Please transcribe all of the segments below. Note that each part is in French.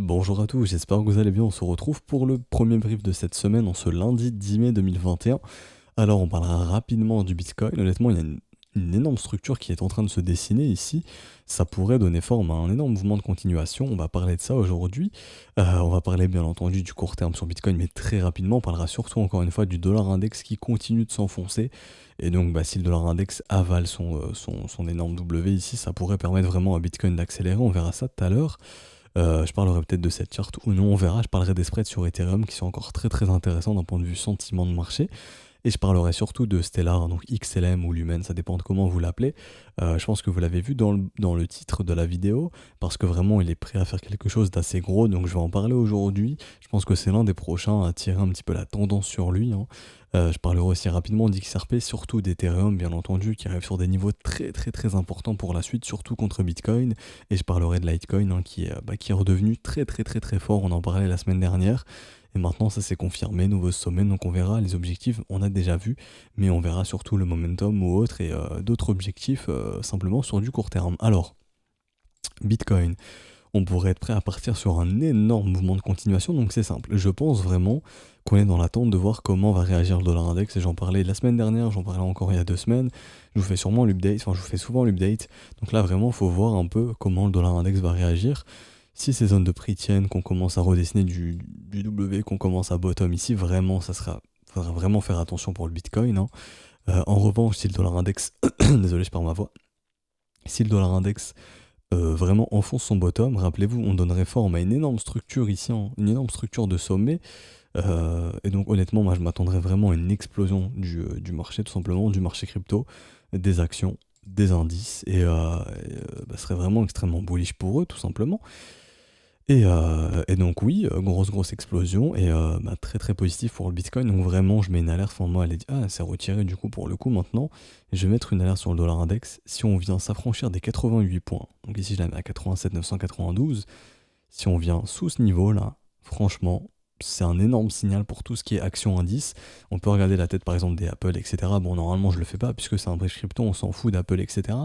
Bonjour à tous, j'espère que vous allez bien. On se retrouve pour le premier brief de cette semaine en ce lundi 10 mai 2021. Alors, on parlera rapidement du Bitcoin. Honnêtement, il y a une énorme structure qui est en train de se dessiner ici. Ça pourrait donner forme à un énorme mouvement de continuation. On va parler de ça aujourd'hui. On va parler bien entendu du court terme sur Bitcoin, mais très rapidement, on parlera surtout encore une fois du dollar index qui continue de s'enfoncer. Et donc, si le dollar index avale son énorme W ici, ça pourrait permettre vraiment à Bitcoin d'accélérer. On verra ça tout à l'heure. Je parlerai peut-être de cette charte ou non, on verra. Je parlerai des spreads sur Ethereum qui sont encore très très intéressants d'un point de vue sentiment de marché. Et je parlerai surtout de Stellar, donc XLM ou Lumen, ça dépend de comment vous l'appelez. Je pense que vous l'avez vu dans le titre de la vidéo, parce que vraiment il est prêt à faire quelque chose d'assez gros, donc je vais en parler aujourd'hui. Je pense que c'est l'un des prochains à tirer un petit peu la tendance sur lui, hein. Je parlerai aussi rapidement d'XRP, surtout d'Ethereum bien entendu, qui arrive sur des niveaux très très très importants pour la suite, surtout contre Bitcoin. Et je parlerai de Litecoin, hein, qui est redevenu très très très très fort, on en parlait la semaine dernière. Et maintenant, ça s'est confirmé, nouveau sommet, donc on verra les objectifs, on a déjà vu, mais on verra surtout le momentum ou autre et d'autres objectifs simplement sur du court terme. Alors, Bitcoin, on pourrait être prêt à partir sur un énorme mouvement de continuation, donc c'est simple. Je pense vraiment qu'on est dans l'attente de voir comment va réagir le dollar index, et j'en parlais la semaine dernière, j'en parlais encore il y a 2 semaines, je vous fais sûrement l'update, enfin je vous fais souvent l'update, donc là vraiment il faut voir un peu comment le dollar index va réagir. Si ces zones de prix tiennent, qu'on commence à redessiner du W, qu'on commence à bottom ici, vraiment faudra vraiment faire attention pour le Bitcoin, hein. En revanche, si le dollar index, désolé je perds ma voix, si le dollar index vraiment enfonce son bottom, rappelez-vous, on donnerait forme à une énorme structure ici, hein, une énorme structure de sommet. Et donc honnêtement, moi je m'attendrais vraiment à une explosion du marché, tout simplement, du marché crypto, des actions, des indices, ce serait vraiment extrêmement bullish pour eux, tout simplement. Et donc oui, grosse explosion et très très positif pour le Bitcoin. Donc vraiment, je mets une alerte. Enfin, moi, elle est dit, ah, c'est retiré du coup pour le coup maintenant. Et je vais mettre une alerte sur le dollar index. Si on vient s'affranchir des 88 points, donc ici je la mets à 87 992. Si on vient sous ce niveau là, franchement, c'est un énorme signal pour tout ce qui est action indice. On peut regarder la tête par exemple des Apple, etc. Bon, normalement, je le fais pas puisque c'est un brief crypto, on s'en fout d'Apple, etc.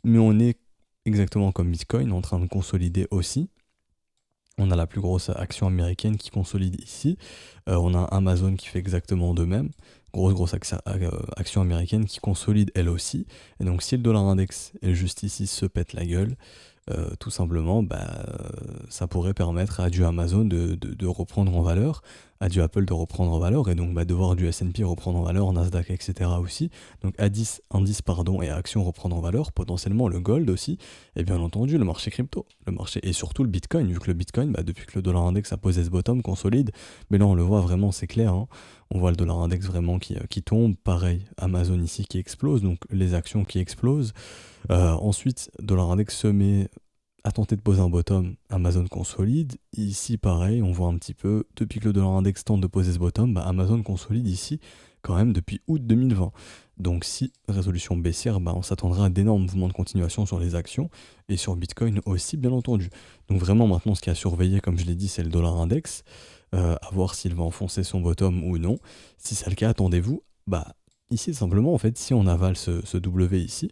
Mais on est exactement comme Bitcoin en train de consolider aussi. On a la plus grosse action américaine qui consolide ici. On a Amazon qui fait exactement de même. Grosse action américaine qui consolide elle aussi. Et donc si le dollar index est juste ici se pète la gueule, tout simplement, ça pourrait permettre à du Amazon de reprendre en valeur, à du Apple de reprendre en valeur, et donc de voir du S&P reprendre en valeur, Nasdaq, etc. aussi. Donc indice pardon, et actions reprendre en valeur, potentiellement le gold aussi, et bien entendu le marché crypto, le marché, et surtout le Bitcoin, vu que le Bitcoin, depuis que le dollar index a posé ce bottom, consolide, mais là on le voit vraiment, c'est clair, hein. On voit le dollar index vraiment qui tombe, pareil, Amazon ici qui explose, donc les actions qui explosent. Ensuite, dollar index se met à tenter de poser un bottom, Amazon consolide. Ici, pareil, on voit un petit peu, depuis que le dollar index tente de poser ce bottom, Amazon consolide ici quand même depuis août 2020. Donc si résolution baissière, on s'attendra à d'énormes mouvements de continuation sur les actions et sur Bitcoin aussi, bien entendu. Donc vraiment maintenant, ce qui a surveillé, comme je l'ai dit, c'est le dollar index, à voir s'il va enfoncer son bottom ou non. Si c'est le cas, attendez-vous, ici simplement, en fait, si on avale ce W ici,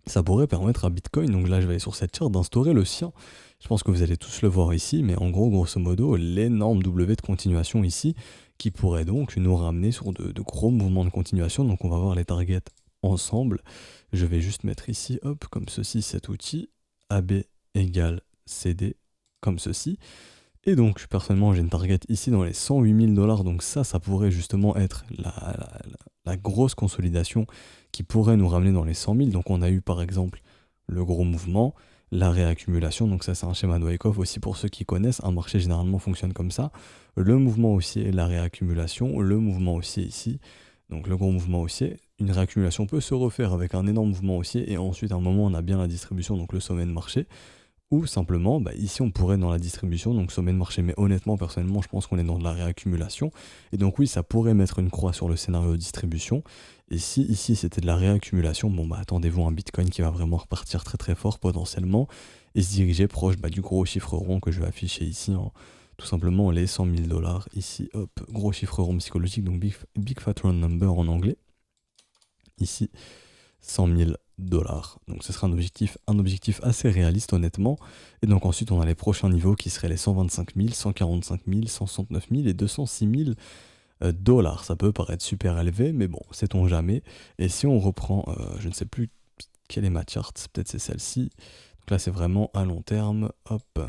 ça pourrait permettre à Bitcoin, donc là je vais aller sur cette charte, d'instaurer le sien. Je pense que vous allez tous le voir ici, mais en gros, grosso modo, l'énorme W de continuation ici, qui pourrait donc nous ramener sur de gros mouvements de continuation. Donc on va voir les targets ensemble. Je vais juste mettre ici, hop, comme ceci, cet outil, AB égale CD, comme ceci. Et donc, personnellement, j'ai une target ici dans les 108 000 $, donc ça pourrait justement être la grosse consolidation qui pourrait nous ramener dans les 100 000. Donc, on a eu par exemple le gros mouvement, la réaccumulation, donc ça c'est un schéma de Wyckoff aussi pour ceux qui connaissent, un marché généralement fonctionne comme ça. Le mouvement haussier, la réaccumulation, le mouvement haussier ici, donc le gros mouvement haussier. Une réaccumulation peut se refaire avec un énorme mouvement haussier et ensuite à un moment on a bien la distribution, donc le sommet de marché. Ou simplement, ici on pourrait être dans la distribution, donc sommet de marché, mais honnêtement, personnellement, je pense qu'on est dans de la réaccumulation. Et donc oui, ça pourrait mettre une croix sur le scénario de distribution. Et si ici c'était de la réaccumulation, attendez-vous un Bitcoin qui va vraiment repartir très très fort potentiellement et se diriger proche du gros chiffre rond que je vais afficher ici, hein. Tout simplement les 100 000 $. Ici, hop, gros chiffre rond psychologique, donc big fat round number en anglais. Ici, 100 000 dollars. Donc ce sera un objectif assez réaliste honnêtement. Et donc ensuite on a les prochains niveaux qui seraient les 125 000, 145 000, 169 000 et 206 000 dollars. Ça peut paraître super élevé, mais bon, sait-on jamais. Et si on reprend, je ne sais plus quelle est ma chart, peut-être c'est celle-ci. Donc là c'est vraiment à long terme, hop.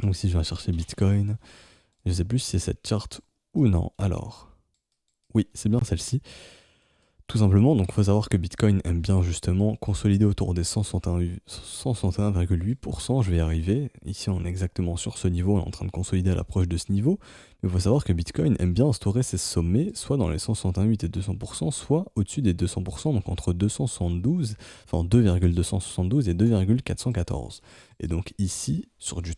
Donc si je viens chercher Bitcoin, je ne sais plus si c'est cette chart ou non. Alors, oui, c'est bien celle-ci. Tout simplement, donc il faut savoir que Bitcoin aime bien justement consolider autour des 161,8%, je vais y arriver. Ici on est exactement sur ce niveau, on est en train de consolider à l'approche de ce niveau. Mais il faut savoir que Bitcoin aime bien instaurer ses sommets, soit dans les 161,8 et 200%, soit au-dessus des 200%, donc entre 272, enfin 2,272 et 2,414. Et donc ici, sur du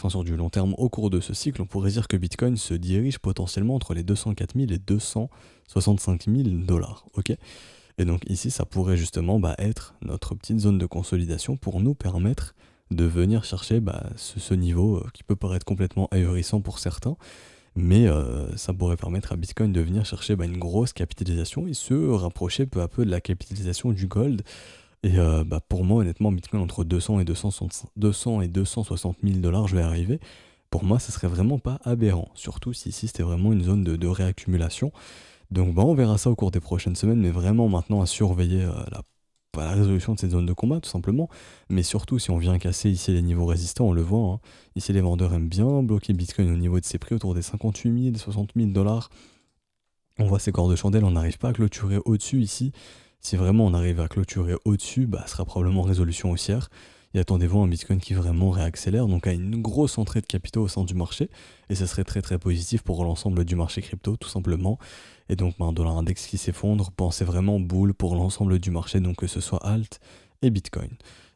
sur du long terme au cours de ce cycle, on pourrait dire que Bitcoin se dirige potentiellement entre les 204 000 et 265 000 dollars. Ok. Et donc ici, ça pourrait justement être notre petite zone de consolidation pour nous permettre de venir chercher ce niveau qui peut paraître complètement ahurissant pour certains, mais ça pourrait permettre à Bitcoin de venir chercher une grosse capitalisation et se rapprocher peu à peu de la capitalisation du gold. Et pour moi, honnêtement, Bitcoin entre 200 et 260 000 dollars, je vais arriver. Pour moi, ce serait vraiment pas aberrant, surtout si ici c'était vraiment une zone de réaccumulation. Donc on verra ça au cours des prochaines semaines, mais vraiment maintenant à surveiller pas la résolution de cette zone de combat tout simplement, mais surtout si on vient casser ici les niveaux résistants, on le voit, hein. Ici les vendeurs aiment bien bloquer Bitcoin au niveau de ses prix autour des 58 000, 60 000 dollars. On voit ces corps de chandelle, on n'arrive pas à clôturer au-dessus ici. Si vraiment on arrive à clôturer au-dessus, ce sera probablement résolution haussière. Et attendez-vous à un Bitcoin qui vraiment réaccélère, donc à une grosse entrée de capitaux au sein du marché. Et ce serait très très positif pour l'ensemble du marché crypto, tout simplement. Et donc un dollar index qui s'effondre, pensez vraiment boule pour l'ensemble du marché, donc que ce soit alt et Bitcoin.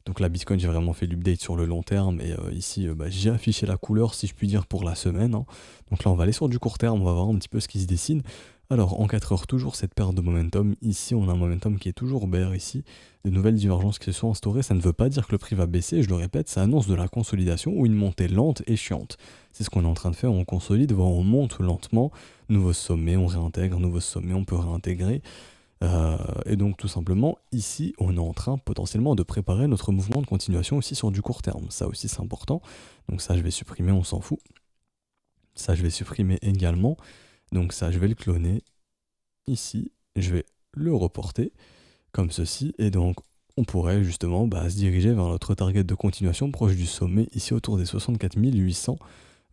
Donc là, Bitcoin, j'ai vraiment fait l'update sur le long terme, et ici, j'ai affiché la couleur, si je puis dire, pour la semaine, hein. Donc là, on va aller sur du court terme, on va voir un petit peu ce qui se dessine. Alors, en 4 heures, toujours cette perte de momentum. Ici, on a un momentum qui est toujours bear ici. De nouvelles divergences qui se sont instaurées. Ça ne veut pas dire que le prix va baisser, je le répète, ça annonce de la consolidation ou une montée lente et chiante. C'est ce qu'on est en train de faire, on consolide, voire on monte lentement. Nouveau sommet, on réintègre, nouveau sommet, on peut réintégrer. Et donc, tout simplement, ici, on est en train potentiellement de préparer notre mouvement de continuation aussi sur du court terme. Ça aussi, c'est important. Donc ça, je vais supprimer, on s'en fout. Ça, je vais supprimer également. Donc ça, je vais le cloner ici, je vais le reporter comme ceci, et donc on pourrait justement se diriger vers notre target de continuation proche du sommet, ici autour des 64 800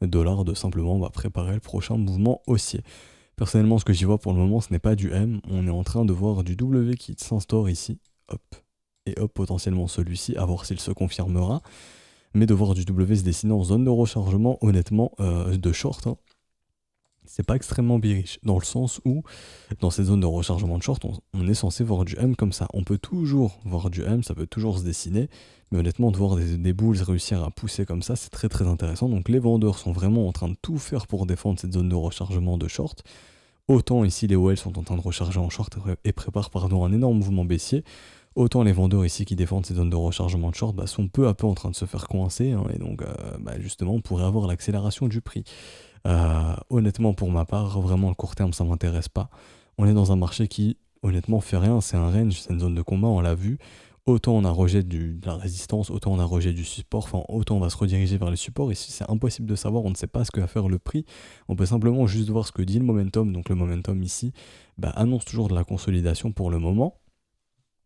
dollars, de simplement préparer le prochain mouvement haussier. Personnellement, ce que j'y vois pour le moment, ce n'est pas du M, on est en train de voir du W qui s'instaure ici, hop, et hop, potentiellement celui-ci, à voir s'il se confirmera, mais de voir du W se dessiner en zone de rechargement, honnêtement, de short, hein. C'est pas extrêmement bearish, dans le sens où, dans ces zones de rechargement de short, on est censé voir du M comme ça. On peut toujours voir du M, ça peut toujours se dessiner, mais honnêtement, de voir des bulls réussir à pousser comme ça, c'est très très intéressant. Donc les vendeurs sont vraiment en train de tout faire pour défendre cette zone de rechargement de short. Autant ici, les OL sont en train de recharger en short et préparent un énorme mouvement baissier. Autant les vendeurs ici qui défendent ces zones de rechargement de short sont peu à peu en train de se faire coincer, hein, et donc justement, on pourrait avoir l'accélération du prix. Honnêtement, pour ma part, vraiment le court terme ça m'intéresse pas. On est dans un marché qui honnêtement fait rien, c'est un range, c'est une zone de combat, on l'a vu. Autant on a rejet de la résistance, autant on a rejet du support, enfin autant on va se rediriger vers les supports. Ici c'est impossible de savoir, on ne sait pas ce que va faire le prix. On peut simplement juste voir ce que dit le momentum. Donc le momentum ici annonce toujours de la consolidation pour le moment.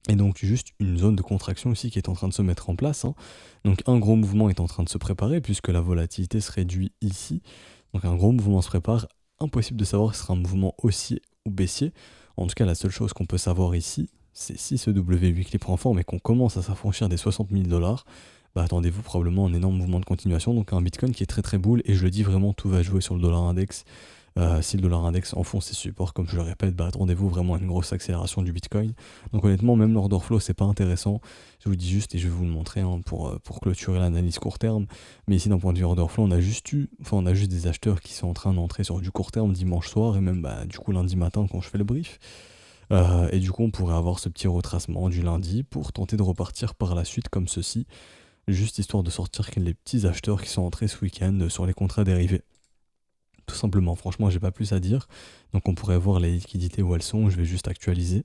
Et donc juste une zone de contraction aussi qui est en train de se mettre en place, hein. Donc un gros mouvement est en train de se préparer puisque la volatilité se réduit ici. Donc un gros mouvement se prépare, impossible de savoir si ce sera un mouvement haussier ou baissier. En tout cas, la seule chose qu'on peut savoir ici, c'est si ce W weekly prend forme et qu'on commence à s'affranchir des 60 000 dollars, attendez-vous probablement un énorme mouvement de continuation, donc un Bitcoin qui est très très bull, et je le dis vraiment, tout va jouer sur le dollar index. Si le dollar index enfonce ses supports, comme je le répète, attendez-vous vraiment à une grosse accélération du Bitcoin. Donc honnêtement, même l'order flow, c'est pas intéressant. Je vous dis juste, et je vais vous le montrer pour clôturer l'analyse court terme. Mais ici, d'un point de vue order flow, on a juste des acheteurs qui sont en train d'entrer sur du court terme dimanche soir, et même du coup lundi matin quand je fais le brief. Et du coup, on pourrait avoir ce petit retracement du lundi pour tenter de repartir par la suite comme ceci, juste histoire de sortir les petits acheteurs qui sont entrés ce week-end sur les contrats dérivés. Tout simplement, franchement, j'ai pas plus à dire. Donc on pourrait voir les liquidités où elles sont, je vais juste actualiser.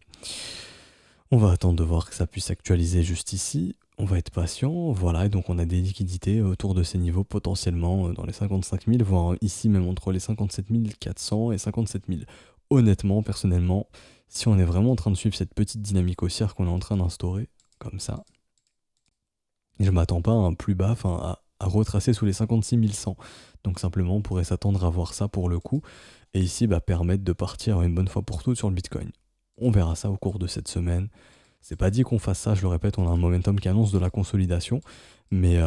On va attendre de voir que ça puisse s'actualiser juste ici. On va être patient, voilà, et donc on a des liquidités autour de ces niveaux potentiellement dans les 55 000, voire ici même entre les 57 400 et 57 000. Honnêtement, personnellement, si on est vraiment en train de suivre cette petite dynamique haussière qu'on est en train d'instaurer, comme ça, je m'attends pas à un plus bas, enfin à retracer sous les 56 100. Donc simplement, on pourrait s'attendre à voir ça pour le coup, et ici permettre de partir une bonne fois pour toutes sur le Bitcoin. On verra ça au cours de cette semaine. C'est pas dit qu'on fasse ça, je le répète, on a un momentum qui annonce de la consolidation. Mais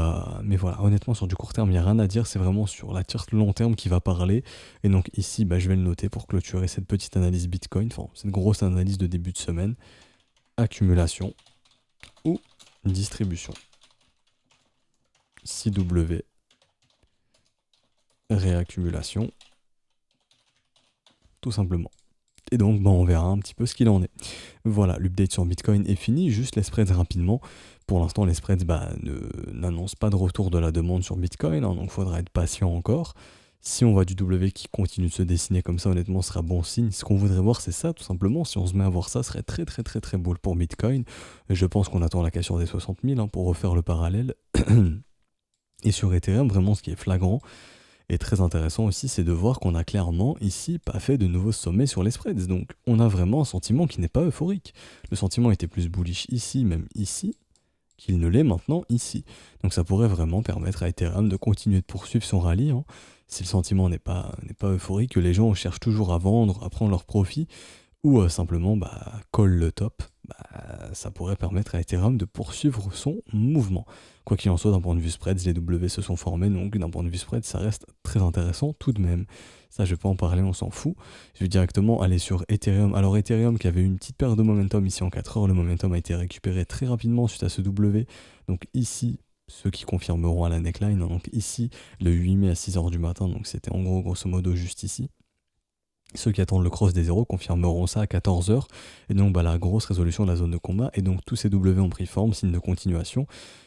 voilà, honnêtement, sur du court terme, il n'y a rien à dire. C'est vraiment sur la tire long terme qui va parler. Et donc ici, je vais le noter pour clôturer cette petite analyse Bitcoin, enfin cette grosse analyse de début de semaine. Accumulation ou distribution. CW. Réaccumulation. Tout simplement. Et donc, on verra un petit peu ce qu'il en est. Voilà, l'update sur Bitcoin est fini, juste les spreads rapidement. Pour l'instant, les spreads n'annoncent pas de retour de la demande sur Bitcoin, donc il faudra être patient encore. Si on voit du W qui continue de se dessiner comme ça, honnêtement, ce sera bon signe. Ce qu'on voudrait voir, c'est ça, tout simplement. Si on se met à voir ça, ce serait très très très très beau pour Bitcoin. Je pense qu'on attend la cassure des 60 000 pour refaire le parallèle. Et sur Ethereum, vraiment, ce qui est flagrant, et très intéressant aussi, c'est de voir qu'on a clairement ici pas fait de nouveaux sommets sur les spreads. Donc on a vraiment un sentiment qui n'est pas euphorique. Le sentiment était plus bullish ici, même ici, qu'il ne l'est maintenant ici. Donc ça pourrait vraiment permettre à Ethereum de continuer de poursuivre son rallye. Si le sentiment n'est pas euphorique, que les gens cherchent toujours à vendre, à prendre leur profit, ou simplement call le top, ça pourrait permettre à Ethereum de poursuivre son mouvement. Quoi qu'il en soit, d'un point de vue spread, les W se sont formés, donc d'un point de vue spread, ça reste très intéressant tout de même. Ça, je vais pas en parler, on s'en fout. Je vais directement aller sur Ethereum. Alors Ethereum qui avait eu une petite perte de momentum ici en 4 heures, le momentum a été récupéré très rapidement suite à ce W. Donc ici, ceux qui confirmeront à la neckline, donc ici, le 8 mai à 6h du matin, donc c'était en gros, grosso modo, juste ici. Ceux qui attendent le cross des zéros confirmeront ça à 14h. Et donc la grosse résolution de la zone de combat. Et donc tous ces W ont pris forme, signe de continuation.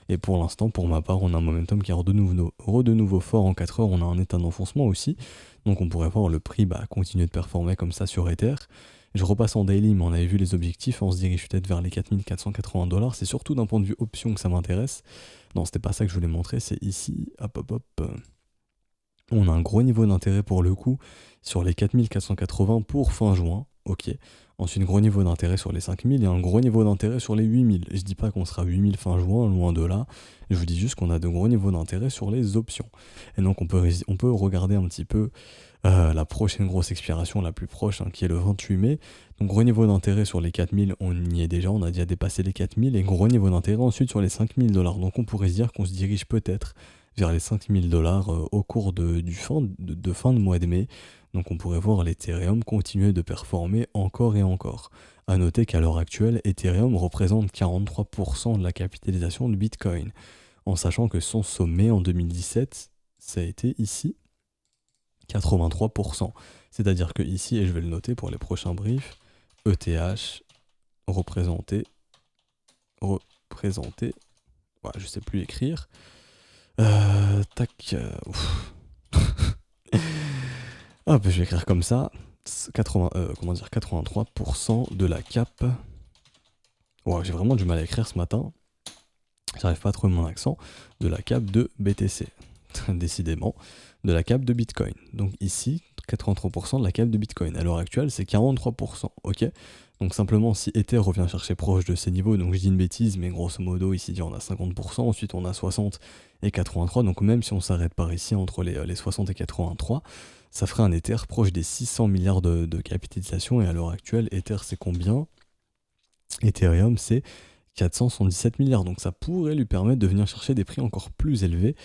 Et pour l'instant, pour ma part, on a un momentum qui est de nouveau fort en 4 heures. On a un état d'enfoncement aussi. Donc on pourrait voir le prix continuer de performer comme ça sur Ether. Je repasse en daily, mais on avait vu les objectifs. On se dirige peut-être vers les 4480$. C'est surtout d'un point de vue option que ça m'intéresse. Non, c'était pas ça que je voulais montrer. C'est ici. Hop, hop, hop. On a un gros niveau d'intérêt pour le coup sur les 4480 pour fin juin, ok. Ensuite, gros niveau d'intérêt sur les 5000 et un gros niveau d'intérêt sur les 8000. Je dis pas qu'on sera 8000 fin juin, loin de là. Je vous dis juste qu'on a de gros niveaux d'intérêt sur les options. Et donc on peut regarder un petit peu la prochaine grosse expiration la plus proche, qui est le 28 mai. Donc gros niveau d'intérêt sur les 4000, on y est déjà, on a déjà dépassé les 4000. Et gros niveau d'intérêt ensuite sur les 5000$. Donc on pourrait se dire qu'on se dirige peut-être vers les 5000$ au cours de fin de mois de mai. Donc on pourrait voir l'Ethereum continuer de performer encore et encore. A noter qu'à l'heure actuelle, Ethereum représente 43% de la capitalisation de Bitcoin. En sachant que son sommet en 2017, ça a été ici, 83%. C'est-à-dire que ici, et je vais le noter pour les prochains briefs, ETH représenté, ouais, je sais plus écrire, Hop, je vais écrire comme ça. 83% de la cap. Ouais, j'ai vraiment du mal à écrire ce matin. J'arrive pas à trouver mon accent. De la cap de BTC. Décidément. De la cap de Bitcoin. Donc ici, 83% de la cap de Bitcoin. À l'heure actuelle, c'est 43%. Ok. Donc simplement, si Ether revient chercher proche de ces niveaux, donc je dis une bêtise, mais grosso modo, ici on a 50%, ensuite on a 60 et 83, donc même si on s'arrête par ici entre les 60 et 83, ça ferait un Ether proche des 600 milliards de capitalisation, et à l'heure actuelle, Ether c'est combien? Ethereum c'est 477 milliards, donc ça pourrait lui permettre de venir chercher des prix encore plus élevés,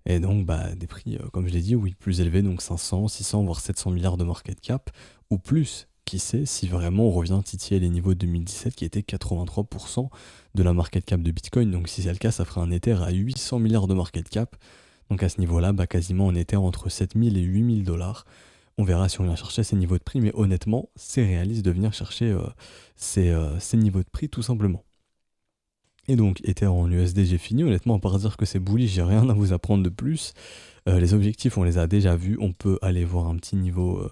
et donc des prix, comme je l'ai dit, oui, plus élevés, donc 500, 600, voire 700 milliards de market cap, ou plus. Qui sait si vraiment on revient titiller les niveaux de 2017 qui étaient 83% de la market cap de Bitcoin. Donc si c'est le cas, ça ferait un Ether à 800 milliards de market cap. Donc à ce niveau-là, quasiment un Ether entre 7000 et 8000$. On verra si on vient chercher ces niveaux de prix, mais honnêtement, c'est réaliste de venir chercher ces niveaux de prix tout simplement. Et donc Ether en USD, j'ai fini. Honnêtement, à part dire que c'est bullish, j'ai rien à vous apprendre de plus. Les objectifs, on les a déjà vus. On peut aller voir un petit niveau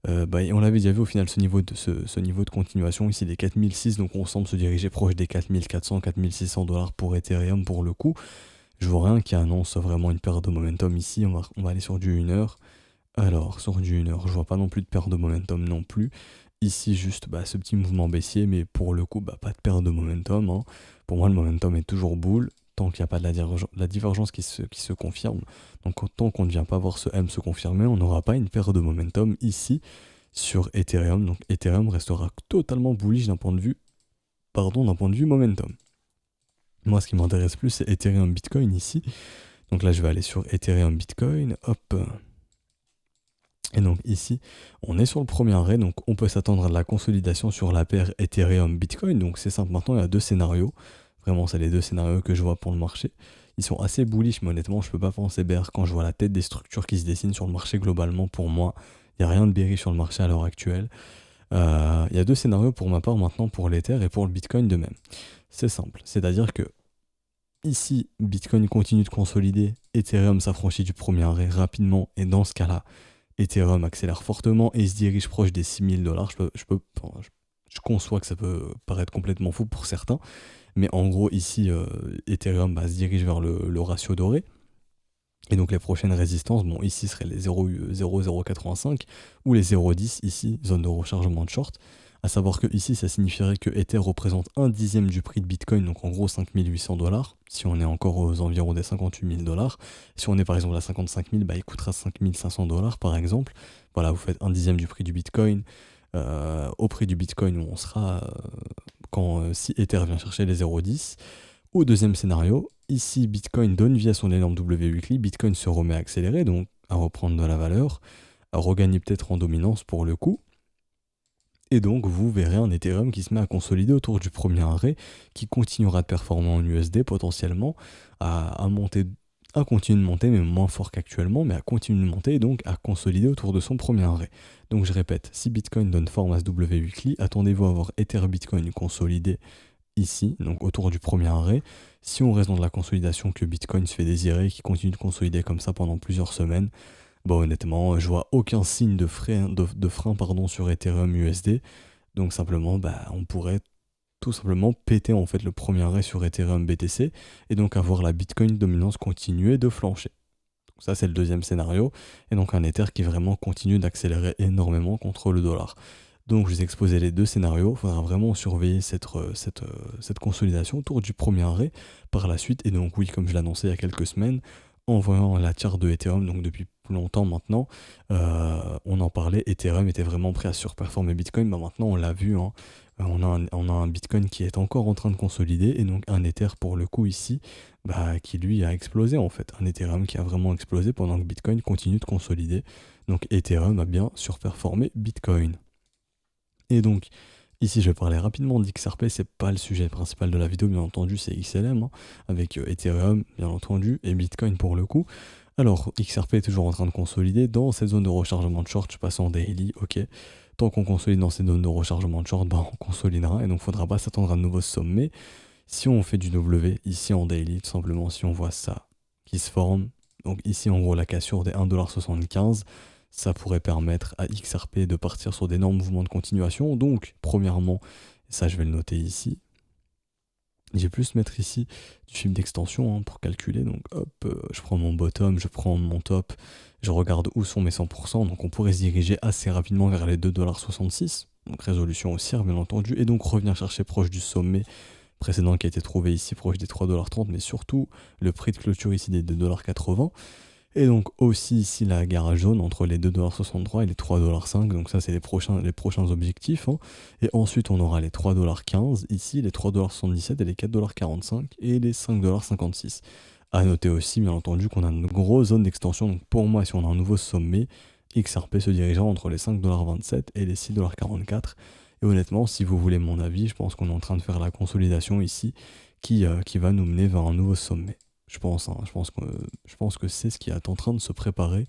Et on l'avait déjà vu au final ce niveau de continuation ici des 4006, donc on semble se diriger proche des 4400, 4600 $ pour Ethereum pour le coup. Je vois rien qui annonce vraiment une perte de momentum ici, on va aller sur du 1 heure. Alors, sur du 1 heure, je vois pas non plus de perte de momentum non plus. Ici, juste ce petit mouvement baissier, mais pour le coup, pas de perte de momentum, hein. Pour moi, le momentum est toujours bull, tant qu'il n'y a pas de la divergence qui se confirme. Donc, tant qu'on ne vient pas voir ce M se confirmer, on n'aura pas une perte de momentum ici sur Ethereum. Donc, Ethereum restera totalement bullish d'un point de vue momentum. Moi, ce qui m'intéresse plus, c'est Ethereum Bitcoin ici. Donc là, je vais aller sur Ethereum Bitcoin, hop. Et donc ici, on est sur le premier arrêt, donc on peut s'attendre à de la consolidation sur la paire Ethereum-Bitcoin. Donc c'est simple, maintenant il y a deux scénarios. Vraiment, c'est les deux scénarios que je vois pour le marché. Ils sont assez bullish, mais honnêtement, je peux pas penser bear quand je vois la tête des structures qui se dessinent sur le marché globalement. Pour moi, il n'y a rien de bearish sur le marché à l'heure actuelle. Il y a deux scénarios pour ma part maintenant pour l'Ether et pour le Bitcoin de même. C'est simple, c'est-à-dire que ici, Bitcoin continue de consolider, Ethereum s'affranchit du premier arrêt rapidement, et dans ce cas-là, Ethereum accélère fortement et se dirige proche des 6000 $. Je conçois que ça peut paraître complètement fou pour certains, mais en gros, ici, Ethereum se dirige vers le ratio doré. Et donc les prochaines résistances, ici seraient les 0,0085 ou les 0,10 ici, zone de rechargement de short. À savoir que ici, ça signifierait que Ether représente un dixième du prix de Bitcoin, donc en gros 5800 $, si on est encore aux environs des 58 000 $. Si on est par exemple à 55 000, il coûtera 5500 $ par exemple. Voilà, vous faites un dixième du prix du Bitcoin. Au prix du Bitcoin où on sera si Ether vient chercher les 0,10. Au deuxième scénario, ici Bitcoin donne vie à son énorme W weekly, Bitcoin se remet à accélérer, donc à reprendre de la valeur, à regagner peut-être en dominance pour le coup. Et donc vous verrez un Ethereum qui se met à consolider autour du premier arrêt, qui continuera de performer en USD potentiellement, à monter, à continuer de monter, mais moins fort qu'actuellement, mais à continuer de monter et donc à consolider autour de son premier arrêt. Donc je répète, si Bitcoin donne forme à ce W weekly, attendez-vous à voir Ether Bitcoin consolider ici, donc autour du premier arrêt. Si on reste dans de la consolidation, que Bitcoin se fait désirer, qui continue de consolider comme ça pendant plusieurs semaines, honnêtement, je vois aucun signe de frein sur Ethereum USD. Donc simplement, on pourrait tout simplement péter en fait le premier arrêt sur Ethereum BTC et donc avoir la Bitcoin dominance continuer de flancher. Donc ça, c'est le deuxième scénario. Et donc un Ether qui vraiment continue d'accélérer énormément contre le dollar. Donc je vous ai exposé les deux scénarios, il faudra vraiment surveiller cette consolidation autour du premier arrêt par la suite. Et donc oui, comme je l'ai annoncé il y a quelques semaines, en voyant la charte de Ethereum, donc depuis plus longtemps maintenant, on en parlait, Ethereum était vraiment prêt à surperformer Bitcoin. Maintenant on l'a vu, hein, on a un Bitcoin qui est encore en train de consolider, et donc un Ether pour le coup ici, qui lui a explosé en fait. Un Ethereum qui a vraiment explosé pendant que Bitcoin continue de consolider. Donc Ethereum a bien surperformé Bitcoin. Et donc, ici, je vais parler rapidement d'XRP, c'est pas le sujet principal de la vidéo, bien entendu, c'est XLM, hein, avec Ethereum, bien entendu, et Bitcoin pour le coup. Alors, XRP est toujours en train de consolider dans cette zone de rechargement de short, je passe en daily, ok. Tant qu'on consolide dans cette zone de rechargement de short, on consolidera, et donc faudra pas s'attendre à de nouveaux sommets. Si on fait du W, ici en daily, tout simplement, si on voit ça qui se forme, donc ici en gros la cassure des 1,75$, ça pourrait permettre à XRP de partir sur d'énormes mouvements de continuation. Donc, premièrement, ça je vais le noter ici, j'ai plus mettre ici du film d'extension, hein, pour calculer. Donc hop, je prends mon bottom, je prends mon top, je regarde où sont mes 100%. Donc on pourrait se diriger assez rapidement vers les 2,66$. Donc résolution haussière bien entendu. Et donc revenir chercher proche du sommet précédent qui a été trouvé ici, proche des 3,30$. Mais surtout le prix de clôture ici des 2,80$. Et donc aussi ici la garage jaune entre les 2,63$ et les 3,05$. Donc ça c'est les prochains objectifs, hein. Et ensuite on aura les 3,15$ ici, les 3,77$ et les 4,45$ et les 5,56$. A noter aussi bien entendu qu'on a une grosse zone d'extension. Donc pour moi, si on a un nouveau sommet, XRP se dirigera entre les 5,27$ et les 6,44$. Et honnêtement, si vous voulez mon avis, je pense qu'on est en train de faire la consolidation ici qui va nous mener vers un nouveau sommet. Je pense, hein, je pense que c'est ce qui est en train de se préparer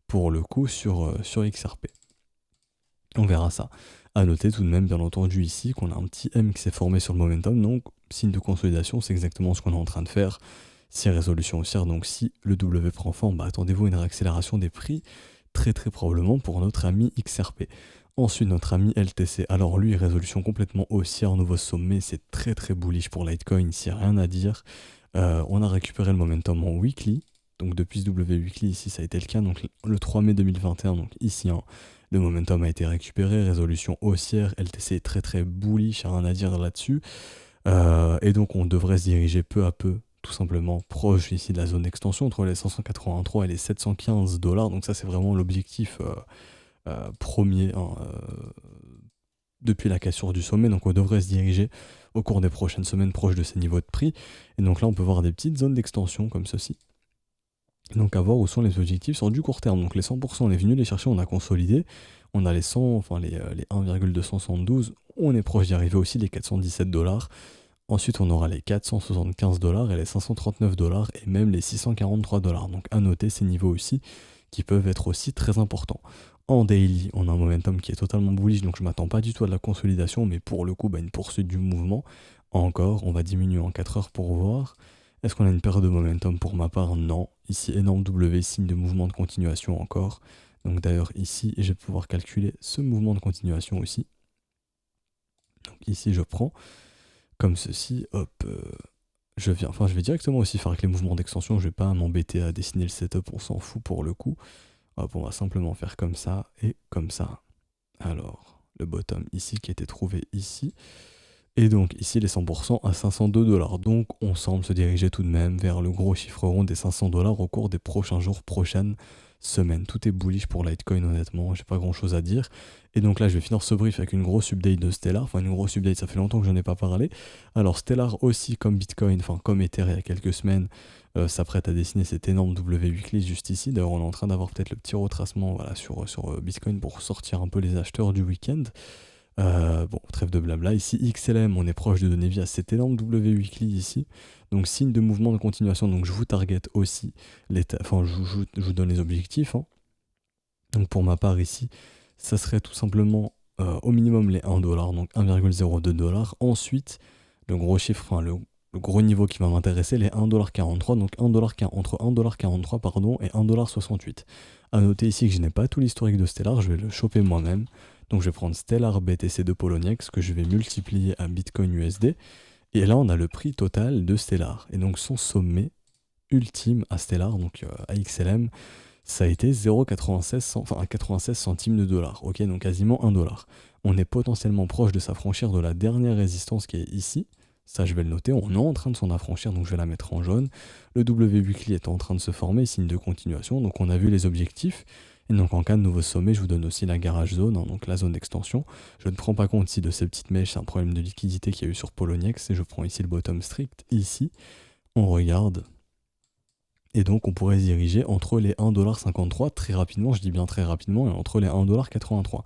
pour le coup sur XRP. On verra ça. A noter tout de même, bien entendu, ici, qu'on a un petit M qui s'est formé sur le momentum. Donc, signe de consolidation, c'est exactement ce qu'on est en train de faire. Si résolution haussière, donc si le W prend forme, attendez-vous à une réaccélération des prix très très probablement pour notre ami XRP. Ensuite, notre ami LTC. Alors lui, résolution complètement haussière, nouveau sommet, c'est très très bullish pour Litecoin, ici rien à dire. On a récupéré le momentum en weekly, donc depuis ce W weekly ici ça a été le cas, donc le 3 mai 2021, donc ici hein, le momentum a été récupéré, résolution haussière, LTC est très très bullish, rien à dire là-dessus. Et donc on devrait se diriger peu à peu, tout simplement, proche ici de la zone d'extension, entre les 583 et les 715 dollars, donc ça c'est vraiment l'objectif premier hein, depuis la cassure du sommet, donc on devrait se diriger au cours des prochaines semaines proche de ces niveaux de prix. Et donc là on peut voir des petites zones d'extension comme ceci. Donc à voir où sont les objectifs sur du court terme. Donc les 100% on est venu les chercher, on a consolidé, on a les 100, enfin les 1,272, on est proche d'y arriver aussi, les 417 dollars. Ensuite on aura les 475 dollars et les 539 dollars et même les 643 dollars. Donc à noter ces niveaux aussi qui peuvent être aussi très importants. En daily, on a un momentum qui est totalement bullish, donc je m'attends pas du tout à de la consolidation, mais pour le coup, une poursuite du mouvement. Encore, on va diminuer en 4 heures pour voir. Est-ce qu'on a une période de momentum pour ma part? Non. Ici, énorme W, signe de mouvement de continuation encore. Donc d'ailleurs, ici, je vais pouvoir calculer ce mouvement de continuation aussi. Donc ici, je prends comme ceci, hop, je vais directement aussi faire avec les mouvements d'extension, je vais pas m'embêter à dessiner le setup, on s'en fout pour le coup. Hop, on va simplement faire comme ça et comme ça. Alors, le bottom ici qui a été trouvé ici. Et donc ici les 100% à 502 dollars. Donc on semble se diriger tout de même vers le gros chiffre rond des 500 dollars au cours des prochains jours, prochaines semaines. Tout est bullish pour Litecoin honnêtement, j'ai pas grand chose à dire. Et donc là je vais finir ce brief avec une grosse update de Stellar. Enfin une grosse update, ça fait longtemps que j'en ai pas parlé. Alors Stellar aussi comme Bitcoin, enfin comme Ether il y a quelques semaines, s'apprête à dessiner cet énorme W weekly juste ici. D'ailleurs on est en train d'avoir peut-être le petit retracement voilà, sur Bitcoin pour sortir un peu les acheteurs du week-end. Bon, trêve de blabla. Ici, XLM, on est proche de donner via cet énorme W weekly ici. Donc, signe de mouvement de continuation. Donc, je vous target aussi. Enfin, je vous donne les objectifs. Hein. Donc, pour ma part, ici, ça serait tout simplement au minimum les 1$, donc 1,02$. Ensuite, le gros chiffre, enfin, le gros niveau qui va m'intéresser, les 1,43$. Donc, entre 1,43$ pardon, et 1,68$. A noter ici que je n'ai pas tout l'historique de Stellar, je vais le choper moi-même. Donc je vais prendre Stellar BTC de Poloniex que je vais multiplier à Bitcoin USD. Et là on a le prix total de Stellar. Et donc son sommet ultime à Stellar, donc à XLM, ça a été 0,96 à 96 centimes de dollars. Ok, donc quasiment 1$. On est potentiellement proche de s'affranchir de la dernière résistance qui est ici. Ça je vais le noter, on est en train de s'en affranchir, donc je vais la mettre en jaune. Le W weekly est en train de se former, signe de continuation, donc on a vu les objectifs. Et donc en cas de nouveau sommet, je vous donne aussi la garage zone, hein, donc la zone d'extension. Je ne prends pas compte ici de ces petites mèches, c'est un problème de liquidité qu'il y a eu sur Poloniex, et je prends ici le bottom strict, ici, on regarde. Et donc on pourrait se diriger entre les 1,53$ très rapidement, je dis bien très rapidement, et entre les 1,83$.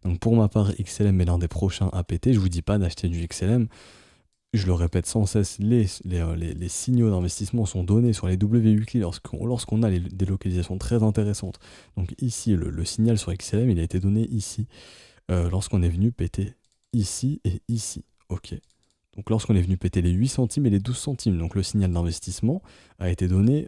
Donc pour ma part, XLM est l'un des prochains à péter, je vous dis pas d'acheter du XLM, je le répète sans cesse, les signaux d'investissement sont donnés sur les W weekly lorsqu'on a des localisations très intéressantes. Donc ici, le signal sur XLM, il a été donné ici, lorsqu'on est venu péter ici et ici. Ok. Donc lorsqu'on est venu péter les 8 centimes et les 12 centimes, donc le signal d'investissement a été donné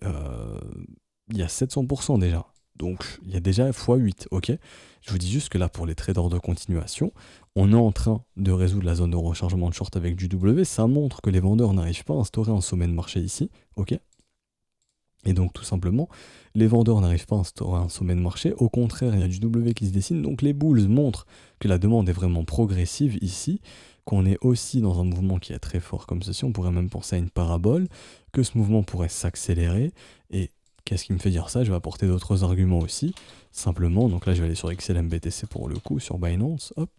il y a 700% déjà. Donc il y a déjà x8, ok. Je vous dis juste que là, pour les traders de continuation, on est en train de résoudre la zone de rechargement de short avec du W. Ça montre que les vendeurs n'arrivent pas à instaurer un sommet de marché ici, ok. Et donc tout simplement, les vendeurs n'arrivent pas à instaurer un sommet de marché. Au contraire, il y a du W qui se dessine. Donc les bulls montrent que la demande est vraiment progressive ici, qu'on est aussi dans un mouvement qui est très fort comme ceci. On pourrait même penser à une parabole, que ce mouvement pourrait s'accélérer. Et qu'est-ce qui me fait dire ça? Je vais apporter d'autres arguments aussi. Simplement, donc là je vais aller sur XLM BTC pour le coup, sur Binance, hop,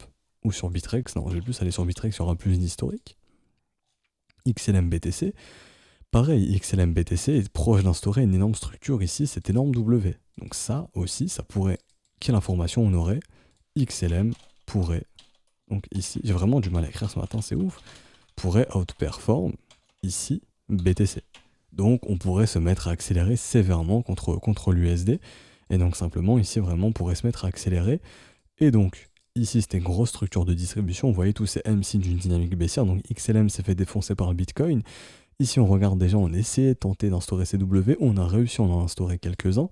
ou sur Bitrex. Non, je vais plus aller sur Bitrex, il y aura plus d'historique. XLM BTC. Pareil, XLM BTC est proche d'instaurer une énorme structure ici, cet énorme W. Donc ça aussi, ça pourrait... Quelle information on aurait? XLM pourrait... Donc ici, j'ai vraiment du mal à écrire ce matin, c'est ouf. Pourrait outperform ici BTC. Donc on pourrait se mettre à accélérer sévèrement contre l'USD. Et donc simplement ici vraiment on pourrait se mettre à accélérer. Et donc ici c'était une grosse structure de distribution. Vous voyez tous ces MC d'une dynamique baissière. Donc XLM s'est fait défoncer par le Bitcoin. Ici on regarde déjà, on essayait de tenter d'instaurer ces W. On a réussi à en instaurer quelques-uns.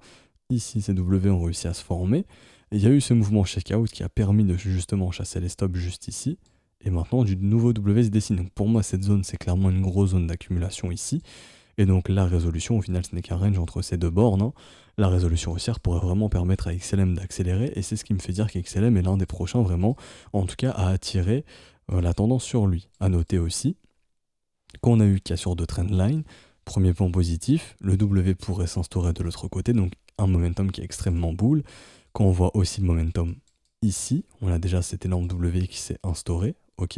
ici ces W ont réussi à se former, et il y a eu ce mouvement checkout qui a permis de justement chasser les stops juste ici, et maintenant du nouveau W se dessine. Donc pour moi cette zone c'est clairement une grosse zone d'accumulation ici, et donc la résolution au final ce n'est qu'un range entre ces deux bornes, hein. La résolution haussière pourrait vraiment permettre à XLM d'accélérer, et c'est ce qui me fait dire qu'XLM est l'un des prochains vraiment, en tout cas à attirer la tendance sur lui. À noter aussi qu'on a eu cassure de trendline, premier point positif, le W pourrait s'instaurer de l'autre côté, donc un momentum qui est extrêmement bull. Quand on voit aussi le momentum ici, on a déjà cet énorme W qui s'est instauré, ok.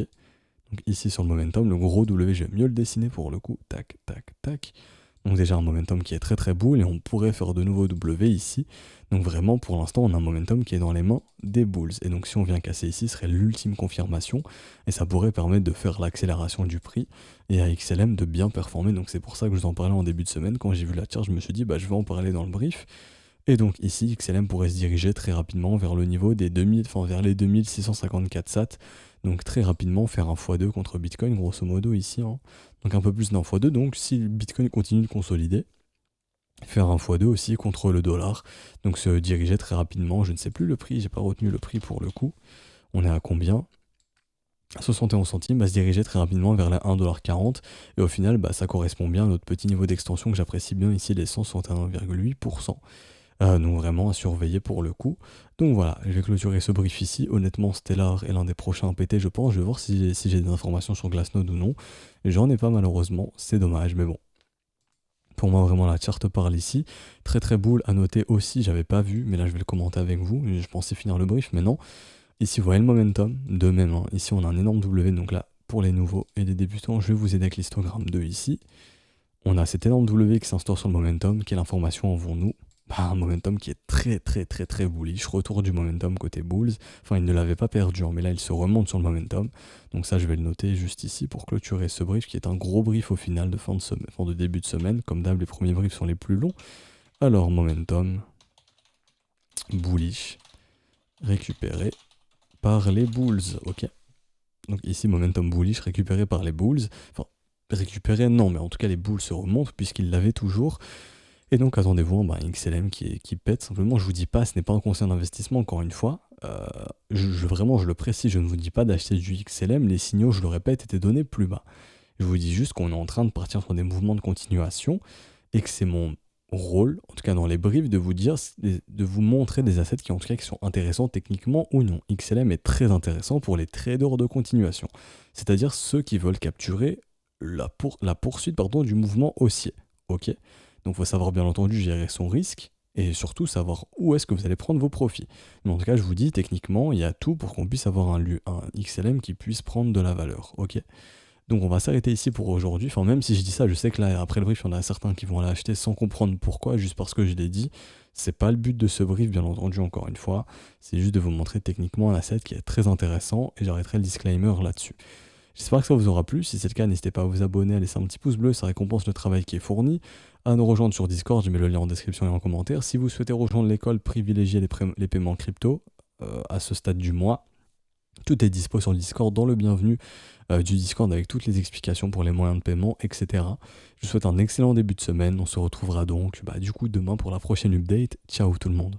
Donc ici sur le momentum, le gros W, je vais mieux le dessiner pour le coup, tac, tac, tac. Donc déjà un momentum qui est très très bull et on pourrait faire de nouveaux W ici. Donc vraiment pour l'instant on a un momentum qui est dans les mains des bulls. Et donc si on vient casser ici, ce serait l'ultime confirmation et ça pourrait permettre de faire l'accélération du prix et à XLM de bien performer. Donc c'est pour ça que je vous en parlais en début de semaine. Quand j'ai vu la charge, je me suis dit bah je vais en parler dans le brief. Et donc ici, XLM pourrait se diriger très rapidement vers le niveau des 2000, enfin vers les 2654 sats. Donc très rapidement faire un x2 contre Bitcoin, grosso modo ici, hein. Donc un peu plus d'un x2. Donc si le Bitcoin continue de consolider, faire un x2 aussi contre le dollar. Donc se diriger très rapidement, je ne sais plus le prix, j'ai pas retenu le prix pour le coup. On est à combien ? 71 centimes, va se diriger très rapidement vers la 1,40$. Et au final, bah, ça correspond bien à notre petit niveau d'extension que j'apprécie bien ici, les 161,8%. Donc vraiment à surveiller pour le coup. Donc voilà, je vais clôturer ce brief ici. Honnêtement, Stellar est l'un des prochains à péter, je pense. Je vais voir si j'ai des informations sur Glassnode ou non. J'en ai pas malheureusement, c'est dommage, mais bon. Pour moi, vraiment, la charte parle ici. Très très bull à noter aussi, j'avais pas vu, mais là je vais le commenter avec vous. Je pensais finir le brief, mais non. Ici, vous voyez le momentum, de même. Hein. Ici, on a un énorme W, donc là, pour les nouveaux et les débutants, je vais vous aider avec l'histogramme 2 ici. On a cet énorme W qui s'instaure sur le momentum. Quelle information avons-nous ? Bah, un momentum qui est très très très très bullish. Retour du momentum côté bulls. Enfin, il ne l'avait pas perdu, hein, mais là, il se remonte sur le momentum. Donc ça, je vais le noter juste ici pour clôturer ce brief, qui est un gros brief au final de fin de semaine, enfin de début de semaine. Comme d'hab, les premiers briefs sont les plus longs. Alors, momentum bullish récupéré par les bulls, ok. Donc ici, momentum bullish récupéré par les bulls. Enfin, récupéré, non, mais en tout cas, les bulls se remontent puisqu'ils l'avaient toujours. Et donc, attendez-vous, bah, XLM qui pète. Simplement, je vous dis pas, ce n'est pas un conseil d'investissement, encore une fois. Vraiment, je le précise, je ne vous dis pas d'acheter du XLM. Les signaux, je le répète, étaient donnés plus bas. Je vous dis juste qu'on est en train de partir sur des mouvements de continuation et que c'est mon rôle, en tout cas dans les briefs, de vous dire, de vous montrer des assets qui en tout cas qui sont intéressants techniquement ou non. XLM est très intéressant pour les traders de continuation, c'est-à-dire ceux qui veulent capturer la poursuite du mouvement haussier. Ok. Donc il faut savoir bien entendu gérer son risque et surtout savoir où est-ce que vous allez prendre vos profits. Mais en tout cas, je vous dis, techniquement, il y a tout pour qu'on puisse avoir un XLM qui puisse prendre de la valeur. Ok. Donc on va s'arrêter ici pour aujourd'hui. Enfin, même si je dis ça, je sais que là, après le brief, il y en a certains qui vont l'acheter sans comprendre pourquoi, juste parce que je l'ai dit. C'est pas le but de ce brief, bien entendu, encore une fois. C'est juste de vous montrer techniquement un asset qui est très intéressant et j'arrêterai le disclaimer là-dessus. J'espère que ça vous aura plu. Si c'est le cas, n'hésitez pas à vous abonner, à laisser un petit pouce bleu, ça récompense le travail qui est fourni. À nous rejoindre sur Discord, je mets le lien en description et en commentaire. Si vous souhaitez rejoindre l'école, privilégiez les paiements crypto à ce stade du mois. Tout est dispo sur le Discord, dans le bienvenu du Discord avec toutes les explications pour les moyens de paiement, etc. Je vous souhaite un excellent début de semaine. On se retrouvera donc du coup demain pour la prochaine update. Ciao tout le monde.